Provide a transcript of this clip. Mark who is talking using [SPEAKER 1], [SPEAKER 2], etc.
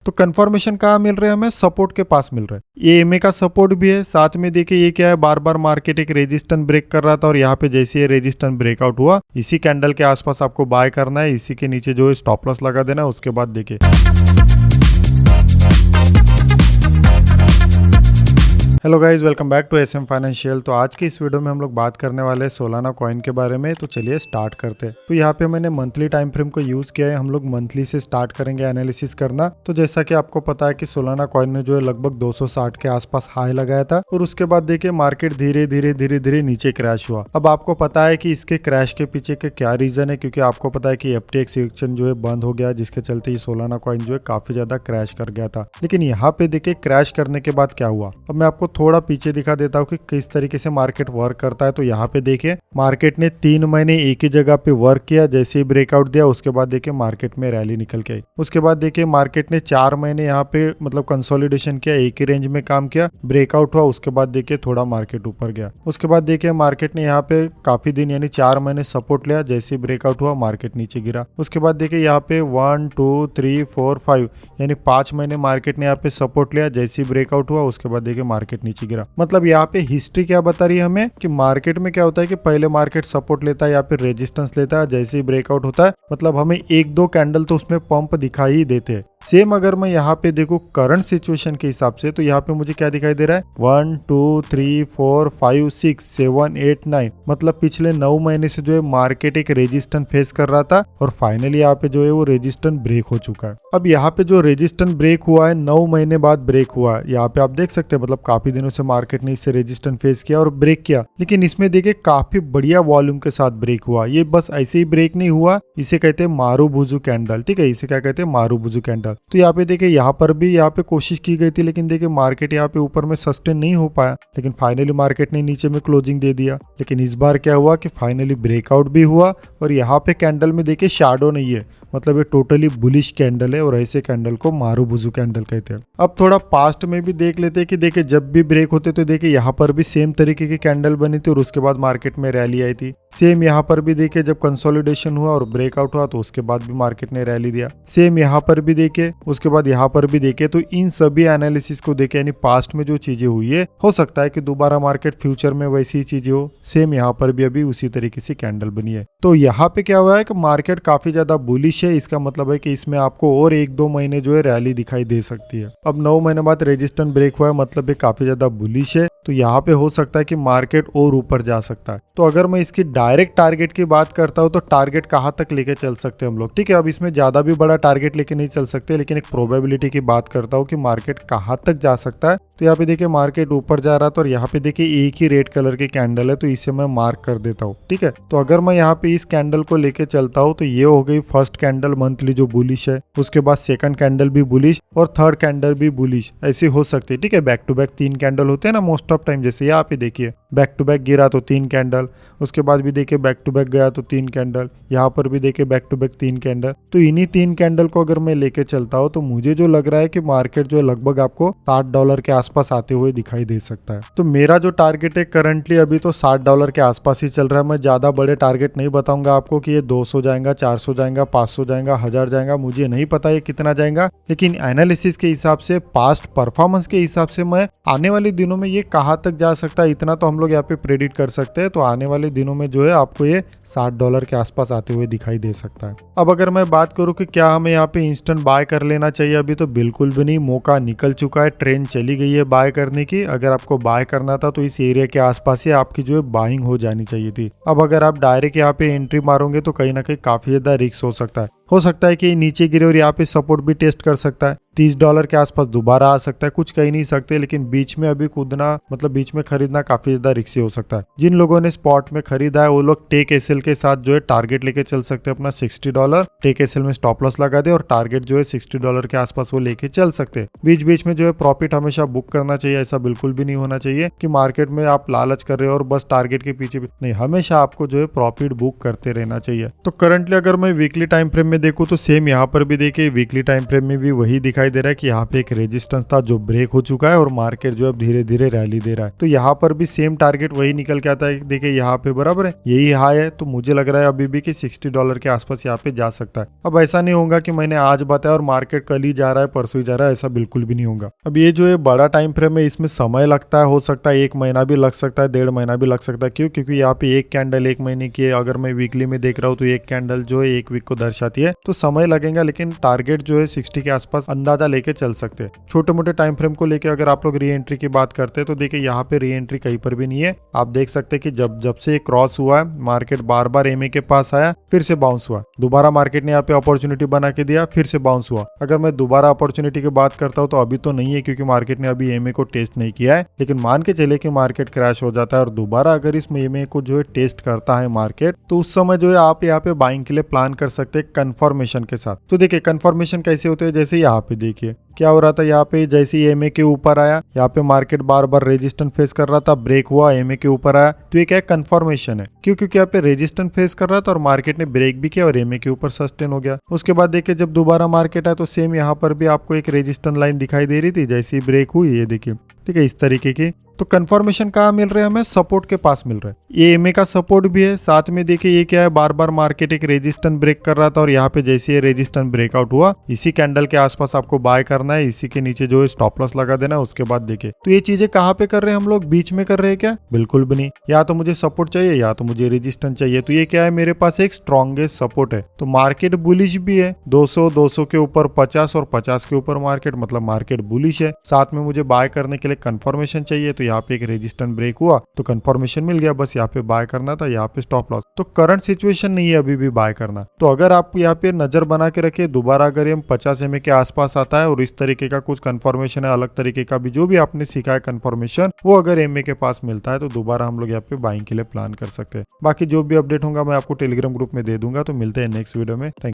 [SPEAKER 1] तो कंफर्मेशन कहाँ मिल रहे हैं हमें, सपोर्ट के पास मिल रहा है। ये एमए का सपोर्ट भी है, साथ में देखिए ये क्या है, बार बार मार्केट एक रेजिस्टेंस ब्रेक कर रहा था और यहाँ पे जैसे ये रेजिस्टेंस ब्रेकआउट हुआ, इसी कैंडल के आसपास आपको बाय करना है, इसी के नीचे जो है स्टॉप लॉस लगा देना है। उसके बाद देखिए hello guys, welcome back to SM financial. तो आज की इस वीडियो में हम लोग बात करने वाले हैं सोलाना कॉइन के बारे में। तो चलिए स्टार्ट करते हैं। तो यहाँ पे मैंने मंथली टाइम फ्रेम को यूज किया है, हम लोग मंथली से स्टार्ट करेंगे एनालिसिस करना। तो जैसा कि आपको पता है कि सोलाना कॉइन ने जो है लगभग 260 के आसपास हाई लगाया था और उसके बाद देखिए मार्केट धीरे धीरे नीचे क्रैश हुआ। अब आपको पता है कि इसके क्रैश के पीछे के क्या रीजन है, क्योंकि आपको पता है कि एफटीएक्स एक्सचेंज जो है बंद हो गया, जिसके चलते ये सोलाना कॉइन जो है काफी ज्यादा क्रैश कर गया था। लेकिन यहाँ पे देखिए क्रैश करने के बाद क्या हुआ, अब मैं आपको थोड़ा पीछे दिखा देता हूँ कि किस तरीके से मार्केट वर्क करता है। तो यहाँ पे देखिए मार्केट ने 3 महीने एक ही जगह पे वर्क किया, जैसे ही ब्रेकआउट दिया उसके बाद देखिए मार्केट में रैली निकल के आई। उसके बाद देखिए मार्केट ने 4 महीने यहाँ पे मतलब कंसोलिडेशन किया, एक ही रेंज में काम किया, ब्रेकआउट हुआ, उसके बाद देखिए थोड़ा मार्केट ऊपर गया। उसके बाद देखिए मार्केट ने यहाँ पे काफी दिन यानी 4 महीने सपोर्ट लिया, जैसे ही ब्रेकआउट हुआ मार्केट नीचे गिरा। उसके बाद देखिए यहाँ पे 1 2 3 4 5 यानी 5 महीने मार्केट ने यहाँ पे सपोर्ट लिया, जैसे ही ब्रेकआउट हुआ उसके बाद देखिए मार्केट नीचे गिरा। मतलब यहाँ पे हिस्ट्री क्या बता रही है हमें कि मार्केट में क्या होता है कि पहले मार्केट सपोर्ट लेता है या फिर रेजिस्टेंस लेता है, जैसे ही ब्रेकआउट होता है मतलब हमें 1-2 कैंडल तो उसमें पंप दिखाई ही देते हैं। सेम अगर मैं यहाँ पे देखूं करंट सिचुएशन के हिसाब से, तो यहाँ पे मुझे क्या दिखाई दे रहा है, 1 2 3 4 5 6 7 8 9 मतलब पिछले 9 महीने से जो है मार्केट एक रेजिस्टेंस फेस कर रहा था और फाइनली यहाँ पे जो है वो रेजिस्टेंस ब्रेक हो चुका है। अब यहाँ पे जो रेजिस्टेंस ब्रेक हुआ है 9 महीने बाद ब्रेक हुआ है, यहाँ पे आप देख सकते हैं मतलब काफी दिनों से मार्केट ने इससे रेजिस्टेंस फेस किया और ब्रेक किया। लेकिन इसमें देखिए काफी बढ़िया वॉल्यूम के साथ ब्रेक हुआ। ये बस ऐसे ही ब्रेक नहीं हुआ, इसे कहते हैं मारूबुजू कैंडल। ठीक है, इसे क्या कहते हैं, मारूबुजू कैंडल। तो यहाँ पे देखिए यहाँ पर भी यहाँ पे कोशिश की गई थी, लेकिन देखिए मार्केट यहाँ पे ऊपर में सस्टेन नहीं हो पाया, लेकिन फाइनली मार्केट ने नीचे में क्लोजिंग दे दिया। लेकिन इस बार क्या हुआ कि फाइनली ब्रेकआउट भी हुआ और यहाँ पे कैंडल में देखिए शैडो नहीं है, मतलब ये टोटली बुलिश कैंडल है और ऐसे कैंडल को मारूबुजू कैंडल कहते हैं। अब थोड़ा पास्ट में भी देख लेते हैं कि देखिए जब भी ब्रेक होते तो देखिए यहाँ पर भी सेम तरीके की कैंडल बनी थी और उसके बाद मार्केट में रैली आई थी। सेम यहाँ पर भी देखिए जब कंसोलिडेशन हुआ और ब्रेकआउट हुआ तो उसके बाद भी मार्केट ने रैली दिया। सेम यहाँ पर भी देखिए, उसके बाद यहाँ पर भी देखिए। तो इन सभी एनालिसिस को देखे यानी पास्ट में जो चीजें हुई है, हो सकता है कि दोबारा मार्केट फ्यूचर में वैसी चीजें हो। सेम यहाँ पर भी अभी उसी तरीके से कैंडल बनी है। तो यहाँ पे क्या हुआ है कि मार्केट काफी ज्यादा बुलिश है, इसका मतलब है कि इसमें आपको और 1-2 महीने जो है रैली दिखाई दे सकती है। अब 9 महीने बाद रेजिस्टेंस ब्रेक हुआ है, मतलब ये काफी ज्यादा बुलिश है। तो यहाँ पे हो सकता है कि मार्केट और ऊपर जा सकता है। तो अगर मैं इसकी डायरेक्ट टारगेट की बात करता हूँ तो टारगेट कहाँ तक लेके चल सकते हैं हम लोग। ठीक है, अब इसमें ज्यादा भी बड़ा टारगेट लेके नहीं चल सकते, लेकिन एक प्रोबेबिलिटी की बात करता हूँ कि मार्केट कहाँ तक जा सकता है। तो यहाँ पे देखिए मार्केट ऊपर जा रहा था और यहाँ पे देखिए एक ही रेड कलर की कैंडल है, तो इसे मैं मार्क कर देता हूँ। ठीक है, तो अगर मैं यहाँ पे इस कैंडल को लेके चलता हूँ तो ये हो गई फर्स्ट कैंडल मंथली जो बुलिश है, उसके बाद सेकंड कैंडल भी बुलिश और थर्ड कैंडल भी बुलिश, ऐसी हो सकती है। ठीक है, बैक टू बैक 3 कैंडल होते हैं ना मोस्ट ऑफ टाइम, जैसे यहाँ पे देखिए बैक टू बैक गिरा तो 3 कैंडल, उसके बाद भी देखिए बैक टू बैक गया तो 3 कैंडल, यहाँ पर भी देखिए बैक टू बैक 3 कैंडल। तो इन्हीं 3 कैंडल को अगर मैं लेके चलता हूँ तो मुझे जो लग रहा है कि मार्केट जो लगभग आपको $60 के आसपास आते हुए दिखाई दे सकता है। तो मेरा जो टारगेट है करंटली अभी तो $60 के आसपास ही चल रहा है। मैं ज्यादा बड़े टारगेट नहीं बताऊंगा आपको कि ये 200 जाएगा, 400 जाएगा, 500 जाएगा, 1000 जाएगा, मुझे नहीं पता ये कितना जाएगा। लेकिन एनालिसिस के हिसाब से, पास्ट परफॉर्मेंस के हिसाब से मैं आने वाले दिनों में ये कहाँ तक जा सकता है इतना तो हम लोग यहाँ पे प्रेडिक्ट कर सकते हैं। तो आने वाले दिनों में जो है आपको ये $60 के आसपास आते हुए दिखाई दे सकता है। अब अगर मैं बात करूं कि क्या हमें यहाँ पे इंस्टेंट बाय कर लेना चाहिए, अभी तो बिल्कुल भी नहीं, मौका निकल चुका है, ट्रेंड चली गई है बाय करने की। अगर आपको बाय करना था तो इस एरिया के आसपास ही आपकी जो है बाइंग हो जानी चाहिए थी। अब अगर आप डायरेक्ट यहाँ पे एंट्री मारोगे तो कहीं ना कहीं काफी ज्यादा रिस्क हो सकता है कि नीचे गिरे और यहाँ पे सपोर्ट भी टेस्ट कर सकता है, $30 के आसपास दोबारा आ सकता है, कुछ कह नहीं सकते। लेकिन बीच में अभी कूदना मतलब बीच में खरीदना काफी ज्यादा रिस्की हो सकता है। जिन लोगों ने स्पॉट में खरीदा है वो लोग टेक एसएल के साथ जो है टारगेट लेके चल सकते हैं अपना $60, टेक एसएल में स्टॉप लॉस लगा दे और टारगेट जो है $60 के आसपास वो लेके चल सकते हैं। बीच बीच में जो है प्रॉफिट हमेशा बुक करना चाहिए, ऐसा बिल्कुल भी नहीं होना चाहिए कि मार्केट में आप लालच कर रहे हो और बस टारगेट के पीछे नहीं, हमेशा आपको जो है प्रॉफिट बुक करते रहना चाहिए। तो करंटली अगर मैं वीकली टाइम फ्रेम में में देखूँ तो सेम यहाँ पर भी देखिए वीकली टाइम फ्रेम में भी वही दिखाई दे रहा है कि यहाँ पे एक रेजिस्टेंस था जो ब्रेक हो चुका है और मार्केट जो अब धीरे धीरे रैली दे रहा है। तो यहाँ पर भी सेम टारगेट वही निकल के आता है, देखिए यहाँ पे बराबर है, यही हाई है। तो मुझे लग रहा है अभी भी कि $60 के आसपास यहाँ पे जा सकता है। अब ऐसा नहीं होगा कि मैंने आज बताया और मार्केट कल ही जा रहा है परसों ही जा रहा है, ऐसा बिल्कुल भी नहीं होगा। अब ये जो है बड़ा टाइम फ्रेम है, इसमें समय लगता है, हो सकता है 1 महीना भी लग सकता है, 1.5 महीना भी लग सकता है। क्यों? क्योंकि यहाँ पे एक कैंडल 1 महीने की है, अगर मैं वीकली में देख रहा हूँ तो एक कैंडल जो है 1 वीक को दर्शाती है, तो समय लगेगा। लेकिन टारगेट जो है 60 के आसपास अंदाजा लेके चल सकते हैं। छोटे मोटे टाइम फ्रेम को लेके अगर आप लोग री एंट्री की बात करते हैं तो देखिए यहाँ पे री एंट्री कहीं पर भी नहीं है। आप देख सकते हैं कि जब से क्रॉस हुआ है मार्केट बार बार एमए के पास आया, फिर से बाउंस हुआ, दोबारा मार्केट ने यहाँ पे अपॉर्चुनिटी बना के दिया, फिर से बाउंस हुआ। अगर मैं दोबारा अपॉर्चुनिटी की बात करता हूँ तो अभी तो नहीं है क्योंकि मार्केट ने अभी एमए को टेस्ट नहीं किया है। लेकिन मान के चले कि मार्केट क्रैश हो जाता है और दोबारा अगर इस एमए को जो है टेस्ट करता है मार्केट, तो उस समय जो है आप यहाँ पे बाइंग के लिए प्लान कर सकते हैं कंफर्मेशन के साथ। तो देखिए कंफर्मेशन कैसे होते हैं, जैसे यहाँ पे देखिए क्या हो रहा था, यहाँ पे जैसे ही एमए के ऊपर आया, यहाँ पे मार्केट बार बार रेजिस्टेंस फेस कर रहा था, ब्रेक हुआ, एमए के ऊपर आया, तो ये क्या कंफर्मेशन है। क्यों? क्योंकि यहाँ पे रेजिस्टेंस फेस कर रहा था और मार्केट ने ब्रेक भी किया और एमए के ऊपर सस्टेन हो गया। उसके बाद देखिए जब दोबारा मार्केट आया तो सेम यहाँ पर भी आपको एक रेजिस्टेंस लाइन दिखाई दे रही थी, जैसे ही ब्रेक हुई ये देखिए, ठीक है, इस तरीके की। तो कंफर्मेशन कहाँ मिल रहा है हमें? सपोर्ट के पास मिल रहा है। ये एमए का सपोर्ट भी है, साथ में देखिए ये क्या है, बार बार मार्केट एक रेजिस्टेंस ब्रेक कर रहा था और यहाँ पे जैसे ये रेजिस्टेंस ब्रेकआउट हुआ, इसी कैंडल के आसपास आपको बाय करना है, इसी के नीचे जो है स्टॉप लॉस लगा देना है। उसके बाद देखिए तो ये चीजें कहाँ पे कर रहे हैं हम लोग? बीच में कर रहे हैं क्या? बिल्कुल भी नहीं। या तो मुझे सपोर्ट चाहिए या तो मुझे रेजिस्टेंस चाहिए। तो ये क्या है, मेरे पास एक स्ट्रॉन्गेस्ट सपोर्ट है। तो मार्केट बुलिश भी है, 200 के ऊपर 50 और 50 के ऊपर मार्केट, मतलब मार्केट बुलिश है। साथ में मुझे बाय करने के लिए कंफर्मेशन चाहिए, तो यहाँ पे एक रेजिस्टेंस ब्रेक हुआ तो कंफर्मेशन मिल गया, बस यहाँ पे बाय करना था, यहाँ पे स्टॉप लॉस। तो करंट सिचुएशन नहीं है अभी भी बाय करना। तो अगर आप यहाँ पे नजर बना के रखे, दोबारा अगर ये 50 एमए के आसपास आता है और इस तरीके का कुछ कंफर्मेशन है, अलग तरीके का भी जो भी आपने सीखा है कंफर्मेशन, वो अगर एमए के पास मिलता है तो दोबारा हम लोग यहाँ पे बाइंग के लिए प्लान कर सकते हैं। बाकी जो भी अपडेट होगा मैं आपको टेलीग्राम ग्रुप में दे दूंगा। तो मिलते हैं नेक्स्ट वीडियो में। थैंक